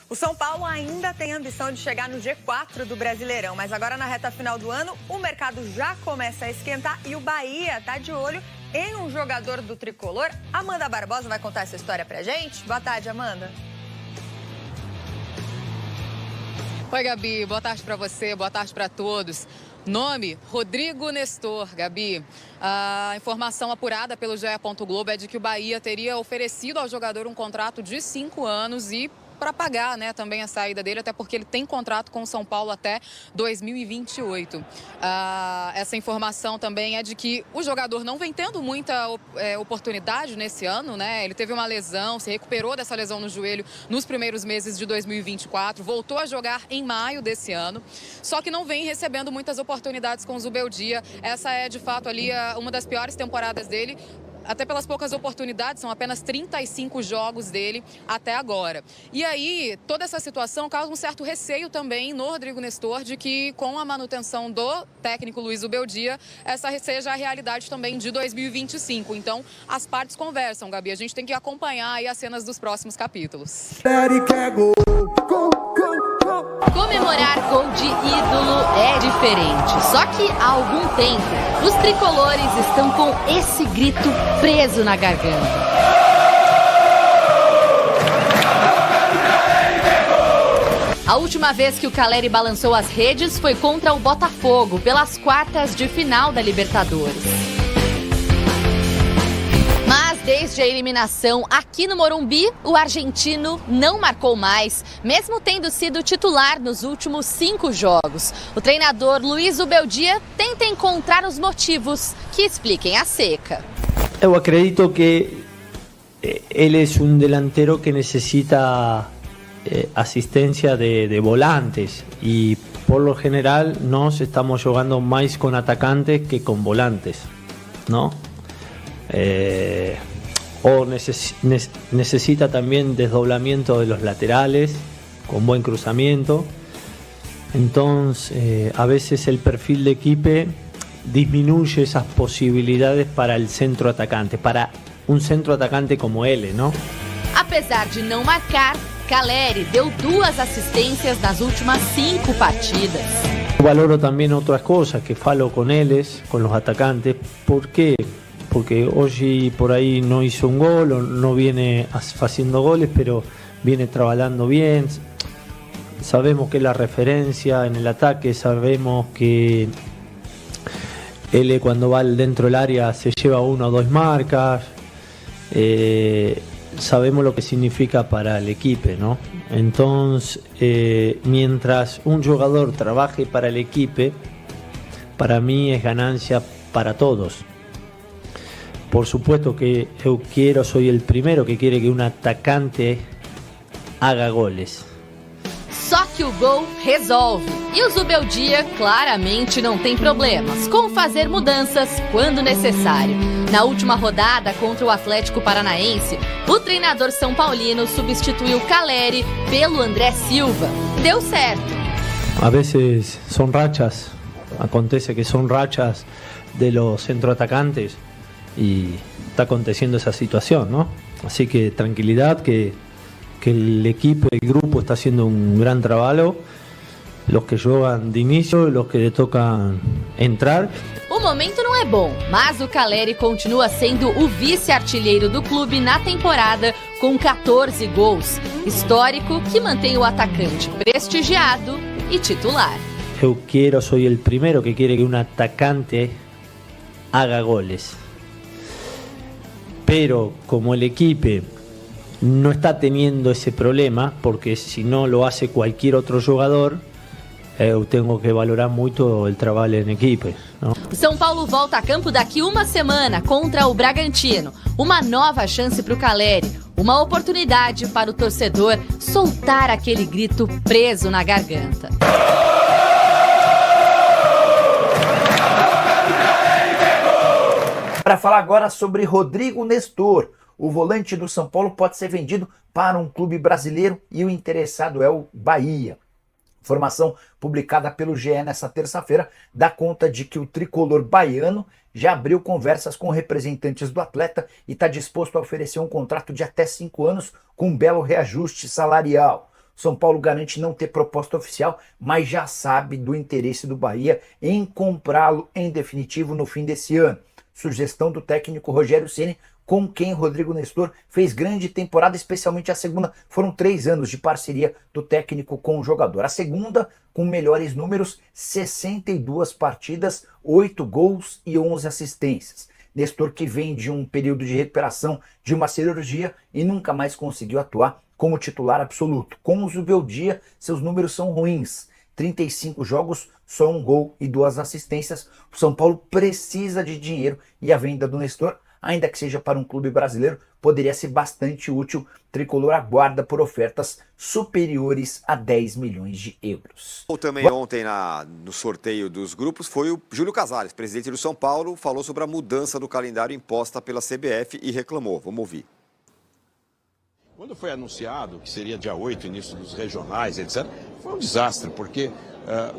O São Paulo ainda tem a ambição de chegar no G4 do Brasileirão, mas agora na reta final do ano o mercado já começa a esquentar e o Bahia está de olho em um jogador do tricolor. Amanda Barbosa vai contar essa história pra gente. Boa tarde, Amanda. Oi, Gabi. Boa tarde para você, boa tarde para todos. Nome, Rodrigo Nestor, Gabi. A informação apurada pelo GE. Globo é de que o Bahia teria oferecido ao jogador um contrato de 5 anos e para pagar, né, também a saída dele, até porque ele tem contrato com o São Paulo até 2028. Essa informação também é de que o jogador não vem tendo muita oportunidade nesse ano, né? Ele teve uma lesão, se recuperou dessa lesão no joelho nos primeiros meses de 2024, voltou a jogar em maio desse ano, só que não vem recebendo muitas oportunidades com o Zubeldia. Essa é, de fato, ali uma das piores temporadas dele, até pelas poucas oportunidades, são apenas 35 jogos dele até agora. E aí, toda essa situação causa um certo receio também no Rodrigo Nestor de que, com a manutenção do técnico Luiz Zubeldia, essa seja a realidade também de 2025. Então, as partes conversam, Gabi. A gente tem que acompanhar aí as cenas dos próximos capítulos. Comemorar gol de ídolo é diferente. Só que há algum tempo, os tricolores estão com esse grito preso na garganta. A última vez que o Calleri balançou as redes foi contra o Botafogo, pelas quartas de final da Libertadores. Mas desde a eliminação aqui no Morumbi, o argentino não marcou mais, mesmo tendo sido titular nos últimos 5 jogos. O treinador Luiz Zubeldia tenta encontrar os motivos que expliquem a seca. Eu acredito que ele é um delantero que necessita asistencia de volantes y por lo general nos estamos jugando más con atacantes que con volantes, ¿no? Necesita también desdoblamiento de los laterales con buen cruzamiento. Entonces a veces el perfil de equipo disminuye esas posibilidades para el centro atacante, para un centro atacante como él, ¿no? Apesar de não marcar, Calleri deu 2 assistências nas últimas 5 partidas. Valoro también otras cosas que falo con ellos, con los atacantes. ¿Por qué? Porque hoy por ahí no hizo un gol, o no viene haciendo goles, pero viene trabajando bien. Sabemos que es la referencia en el ataque, sabemos que él cuando va dentro del área se lleva 1 o 2 marcas. Sabemos lo que significa para el equipo, ¿no? Entonces, mientras un jugador trabaje para el equipo, para mí es ganancia para todos. Por supuesto que yo soy el primero que quiere que un atacante haga goles. Só que o gol resolve. E o Zubeldia claramente não tem problemas com fazer mudanças quando necessário. Na última rodada contra o Atlético Paranaense, o treinador são paulino substituiu Calleri pelo André Silva. Deu certo. A veces son rachas, acontece que son rachas de los centroatacantes y está aconteciendo esa situación, ¿no? Así que tranquilidad, que el equipo, el grupo está haciendo un gran trabajo, los que jogam de início e los que tocam entrar. O momento não é bom, mas o Calleri continua sendo o vice-artilheiro do clube na temporada com 14 gols, histórico que mantém o atacante prestigiado e titular. Eu soy el primero que quiere que un atacante haga goles. Pero como el equipo no está teniendo ese problema, porque si no lo hace cualquier otro jugador, eu tenho que valorar muito o trabalho em equipe, não? O São Paulo volta a campo daqui uma semana contra o Bragantino. Uma nova chance para o Calleri, uma oportunidade para o torcedor soltar aquele grito preso na garganta. Para falar agora sobre Rodrigo Nestor, o volante do São Paulo pode ser vendido para um clube brasileiro e o interessado é o Bahia. Informação publicada pelo GE nesta terça-feira dá conta de que o tricolor baiano já abriu conversas com representantes do atleta e está disposto a oferecer um contrato de até 5 anos com um belo reajuste salarial. São Paulo garante não ter proposta oficial, mas já sabe do interesse do Bahia em comprá-lo em definitivo no fim desse ano. Sugestão do técnico Rogério Ceni, com quem Rodrigo Nestor fez grande temporada, especialmente a segunda. Foram 3 anos de parceria do técnico com o jogador. A segunda, com melhores números, 62 partidas, 8 gols e 11 assistências. Nestor, que vem de um período de recuperação de uma cirurgia e nunca mais conseguiu atuar como titular absoluto. Com o Zubeldia, seus números são ruins. 35 jogos, só 1 gol e 2 assistências. O São Paulo precisa de dinheiro e a venda do Nestor, ainda que seja para um clube brasileiro, poderia ser bastante útil. Tricolor aguarda por ofertas superiores a 10 milhões de euros. Ou também ontem no sorteio dos grupos foi o Júlio Casares, presidente do São Paulo, falou sobre a mudança do calendário imposta pela CBF e reclamou. Vamos ouvir. Quando foi anunciado que seria dia 8, início dos regionais, etc., foi um desastre, porque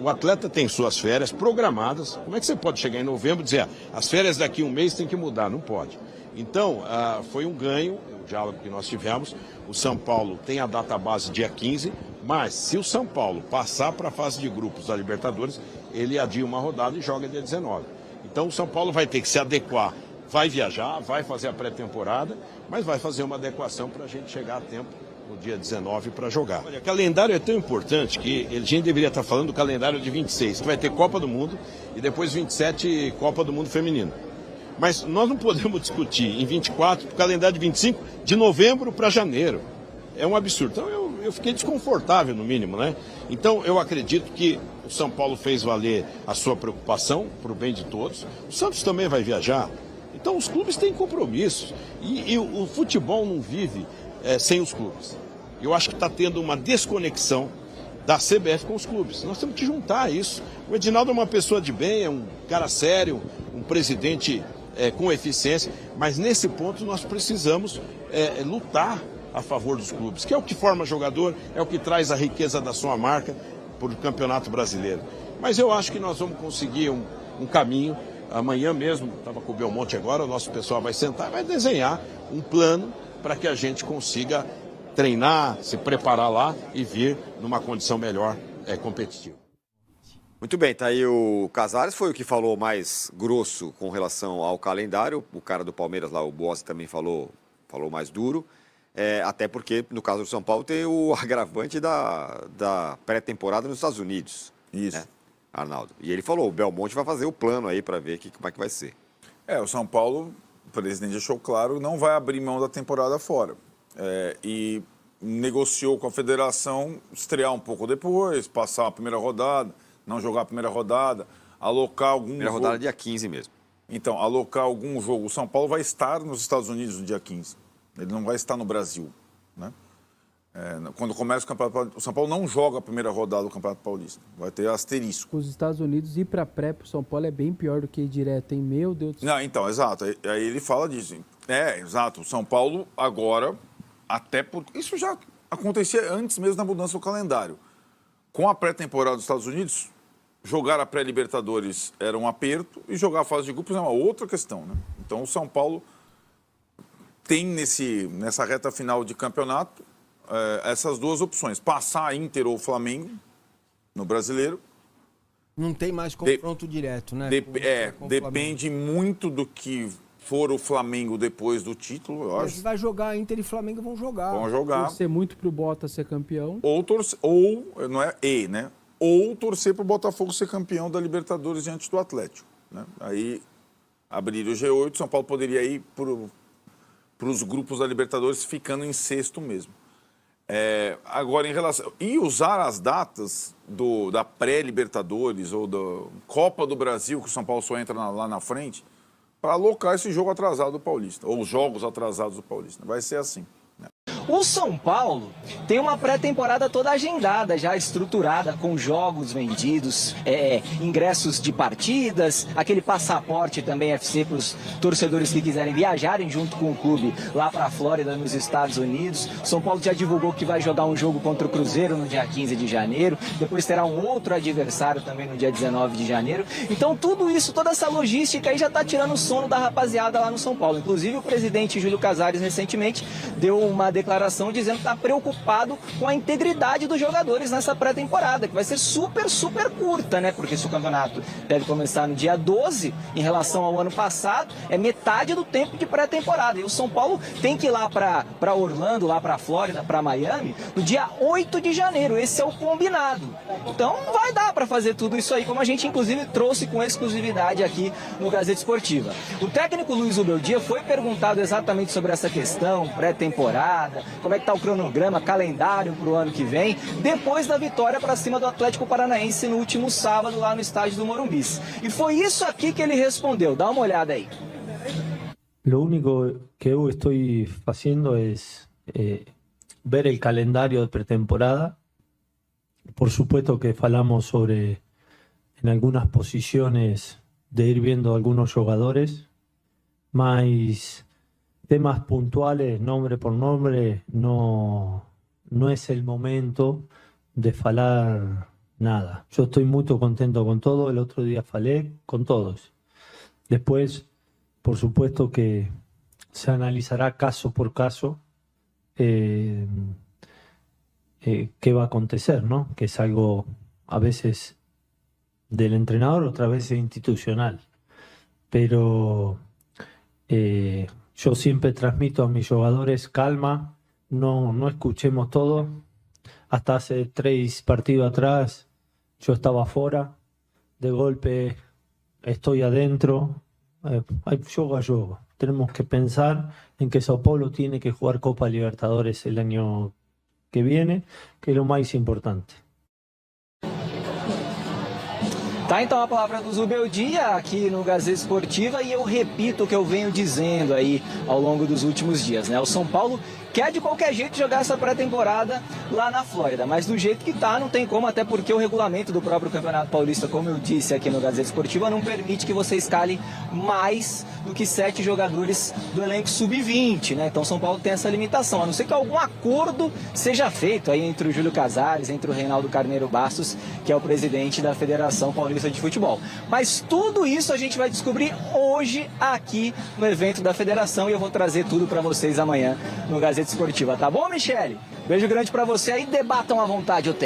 o atleta tem suas férias programadas. Como é que você pode chegar em novembro e dizer, as férias daqui a um mês tem que mudar? Não pode. Então, foi um ganho, o diálogo que nós tivemos. O São Paulo tem a data base dia 15, mas se o São Paulo passar para a fase de grupos da Libertadores, ele adia uma rodada e joga dia 19. Então, o São Paulo vai ter que se adequar. Vai viajar, vai fazer a pré-temporada, mas vai fazer uma adequação para a gente chegar a tempo no dia 19 para jogar. Olha, o calendário é tão importante que a gente deveria estar falando do calendário de 26, que vai ter Copa do Mundo e depois 27 Copa do Mundo Feminino. Mas nós não podemos discutir em 24 o calendário de 25 de novembro para janeiro. É um absurdo. Então eu fiquei desconfortável no mínimo, né? Então eu acredito que o São Paulo fez valer a sua preocupação para o bem de todos. O Santos também vai viajar. Então os clubes têm compromissos e o futebol não vive sem os clubes. Eu acho que está tendo uma desconexão da CBF com os clubes. Nós temos que juntar isso. O Edinaldo é uma pessoa de bem, é um cara sério, um presidente com eficiência, mas nesse ponto nós precisamos lutar a favor dos clubes, que é o que forma jogador, é o que traz a riqueza da sua marca para o Campeonato Brasileiro. Mas eu acho que nós vamos conseguir um caminho. Amanhã mesmo, estava com o Belmonte agora, o nosso pessoal vai sentar e vai desenhar um plano para que a gente consiga treinar, se preparar lá e vir numa condição melhor competitiva. Muito bem, tá aí o Casares, foi o que falou mais grosso com relação ao calendário. O cara do Palmeiras lá, o Bossi, também falou mais duro. Até porque, no caso do São Paulo, tem o agravante da pré-temporada nos Estados Unidos. Isso. Né? Arnaldo. E ele falou, o Belmonte vai fazer o plano aí para ver como é que vai ser. O São Paulo, o presidente deixou claro, não vai abrir mão da temporada fora. E negociou com a federação estrear um pouco depois, passar a primeira rodada, não jogar a primeira rodada, alocar algum Primeira rodada é dia 15 mesmo. Então, alocar algum jogo. O São Paulo vai estar nos Estados Unidos no dia 15. Ele não vai estar no Brasil, né? Quando começa o Campeonato, o São Paulo não joga a primeira rodada do Campeonato Paulista. Vai ter asterisco. Os Estados Unidos ir para pré pro São Paulo é bem pior do que ir direto, hein? Meu Deus do céu. Não, então, exato. Aí ele fala disso. Exato. O São Paulo agora, até porque isso já acontecia antes mesmo da mudança do calendário. Com a pré-temporada dos Estados Unidos, jogar a pré-Libertadores era um aperto e jogar a fase de grupos é uma outra questão, né? Então o São Paulo tem nessa reta final de campeonato essas duas opções. Passar a Inter ou Flamengo no Brasileiro. Não tem mais confronto direto, né? Depende muito do que for o Flamengo depois do título, eu acho. Mas vai jogar, Inter e Flamengo vão jogar. Vão jogar. Torcer muito pro Bottas ser campeão. Não é né? Ou torcer pro Botafogo ser campeão da Libertadores diante do Atlético, né? Aí abrir o G8, São Paulo poderia ir para os grupos da Libertadores ficando em sexto mesmo. Agora, em relação... E usar as datas da pré-Libertadores ou da Copa do Brasil, que o São Paulo só entra lá na frente, para alocar esse jogo atrasado do Paulista, ou os jogos atrasados do Paulista. Vai ser assim. O São Paulo tem uma pré-temporada toda agendada, já estruturada, com jogos vendidos, ingressos de partidas, aquele passaporte também FC para os torcedores que quiserem viajarem junto com o clube lá para a Flórida, nos Estados Unidos. O São Paulo já divulgou que vai jogar um jogo contra o Cruzeiro no dia 15 de janeiro, depois terá um outro adversário também no dia 19 de janeiro. Então tudo isso, toda essa logística aí já está tirando o sono da rapaziada lá no São Paulo. Inclusive o presidente Júlio Casares recentemente deu uma declaração declaração dizendo que está preocupado com a integridade dos jogadores nessa pré-temporada, que vai ser super, super curta, né? Porque se o campeonato deve começar no dia 12, em relação ao ano passado, é metade do tempo de pré-temporada. E o São Paulo tem que ir lá para Orlando, lá para Flórida, para Miami, no dia 8 de janeiro. Esse é o combinado. Então vai dar para fazer tudo isso aí, como a gente inclusive trouxe com exclusividade aqui no Gazeta Esportiva. O técnico Luiz Ubeldia foi perguntado exatamente sobre essa questão, pré-temporada, como é que está o cronograma, calendário para o ano que vem, depois da vitória para cima do Atlético Paranaense no último sábado lá no estádio do Morumbi. E foi isso aqui que ele respondeu. Dá uma olhada aí. Lo único que yo estoy haciendo es ver el calendario de pretemporada. Por supuesto que falamos sobre en algunas posiciones de ir viendo algunos jugadores, más temas puntuales, nombre por nombre, no es el momento de falar nada. Yo estoy muy contento con todo, el otro día falé con todos. Después, por supuesto que se analizará caso por caso qué va a acontecer, ¿no? Que es algo a veces del entrenador, otras veces institucional. Pero yo siempre transmito a mis jugadores calma, no escuchemos todo. Hasta hace 3 partidos atrás yo estaba afuera, de golpe estoy adentro. Hay yoga. Tenemos que pensar en que Sao Paulo tiene que jugar Copa Libertadores el año que viene, que es lo más importante. Tá, então a palavra do Zubeldia aqui no Gazeta Esportiva, e eu repito o que eu venho dizendo aí ao longo dos últimos dias, né? O São Paulo quer de qualquer jeito jogar essa pré-temporada lá na Flórida, mas do jeito que tá, não tem como, até porque o regulamento do próprio Campeonato Paulista, como eu disse aqui no Gazeta Esportiva, não permite que você escale mais do que 7 jogadores do elenco sub-20, né? Então São Paulo tem essa limitação, a não ser que algum acordo seja feito aí entre o Júlio Casares, entre o Reinaldo Carneiro Bastos, que é o presidente da Federação Paulista de Futebol. Mas tudo isso a gente vai descobrir hoje aqui no evento da Federação, e eu vou trazer tudo para vocês amanhã no Gazeta Esportiva, tá bom, Michele? Beijo grande para você aí, debatam à vontade o tema.